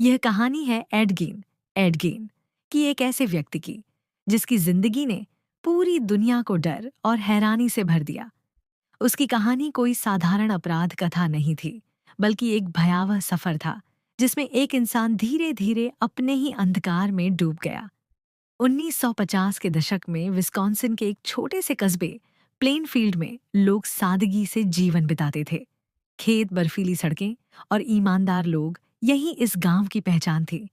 यह कहानी है एड गेन की, एक ऐसे व्यक्ति की जिसकी जिंदगी ने पूरी दुनिया को डर और हैरानी से भर दिया। उसकी कहानी कोई साधारण अपराध कथा नहीं थी, बल्कि एक भयावह सफर था जिसमें एक इंसान धीरे धीरे अपने ही अंधकार में डूब गया। 1950 के दशक में विस्कॉन्सिन के एक छोटे से कस्बे प्लेनफील्ड में लोग सादगी से जीवन बिताते थे। खेत, बर्फीली सड़कें और ईमानदार लोग यही इस गांव की पहचान थी।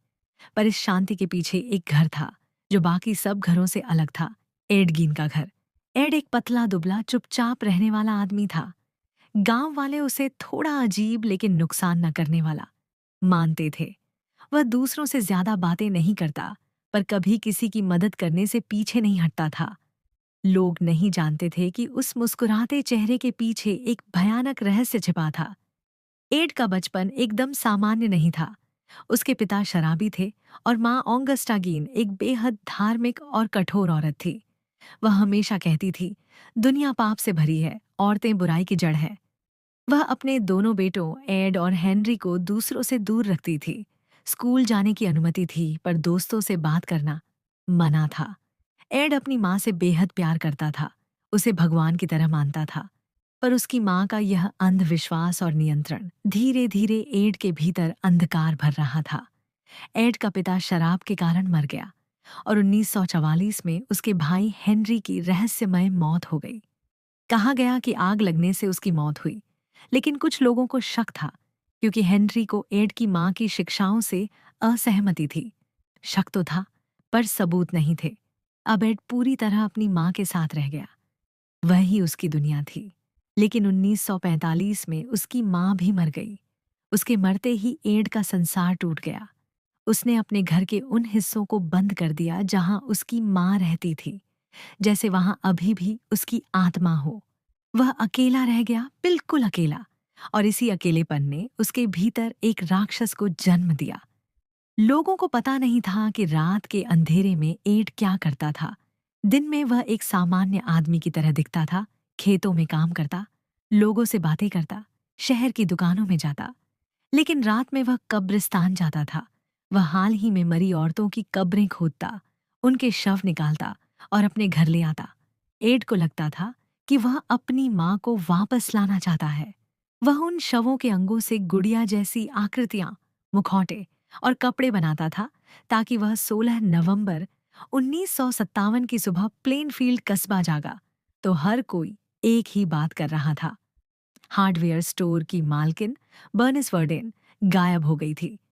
पर इस शांति के पीछे एक घर था जो बाकी सब घरों से अलग था। एडगीन का घर। एड एक पतला दुबला चुपचाप रहने वाला आदमी था। गांव वाले उसे थोड़ा अजीब लेकिन नुकसान न करने वाला मानते थे। वह दूसरों से ज्यादा बातें नहीं करता, पर कभी किसी की मदद करने से पीछे नहीं हटता था। लोग नहीं जानते थे कि उस मुस्कुराते चेहरे के पीछे एक भयानक रहस्य छिपा था। एड का बचपन एकदम सामान्य नहीं था। उसके पिता शराबी थे और माँ ऑगस्टागीन एक बेहद धार्मिक और कठोर औरत थी। वह हमेशा कहती थी, दुनिया पाप से भरी है, औरतें बुराई की जड़ है। वह अपने दोनों बेटों एड और हेनरी को दूसरों से दूर रखती थी। स्कूल जाने की अनुमति थी, पर दोस्तों से बात करना मना था। एड अपनी माँ से बेहद प्यार करता था, उसे भगवान की तरह मानता था। पर उसकी माँ का यह अंधविश्वास और नियंत्रण धीरे धीरे एड के भीतर अंधकार भर रहा था। एड का पिता शराब के कारण मर गया और 1944 में उसके भाई हेनरी की रहस्यमय मौत हो गई। कहा गया कि आग लगने से उसकी मौत हुई, लेकिन कुछ लोगों को शक था क्योंकि हेनरी को एड की माँ की शिक्षाओं से असहमति थी। शक तो था, पर सबूत नहीं थे। अब एड पूरी तरह अपनी माँ के साथ रह गया। वही उसकी दुनिया थी। लेकिन 1945 में उसकी माँ भी मर गई। उसके मरते ही एड का संसार टूट गया। उसने अपने घर के उन हिस्सों को बंद कर दिया जहां उसकी माँ रहती थी, जैसे वहां अभी भी उसकी आत्मा हो। वह अकेला रह गया, बिल्कुल अकेला। और इसी अकेलेपन ने उसके भीतर एक राक्षस को जन्म दिया। लोगों को पता नहीं था कि रात के अंधेरे में एड क्या करता था। दिन में वह एक सामान्य आदमी की तरह दिखता था, खेतों में काम करता, लोगों से बातें करता, शहर की दुकानों में जाता। लेकिन रात में वह कब्रिस्तान जाता था। वह हाल ही में मरी औरतों की कब्रें खोदता, उनके शव निकालता और अपने घर ले आता। एड को लगता था कि वह अपनी माँ को वापस लाना चाहता है। वह उन शवों के अंगों से गुड़िया जैसी आकृतियां, मुखौटे और कपड़े बनाता था, ताकि वह 16 नवंबर 1957 की सुबह प्लेनफील्ड कस्बा जागा तो हर कोई एक ही बात कर रहा था। हार्डवेयर स्टोर की मालकिन बर्निस वर्डेन गायब हो गई थी।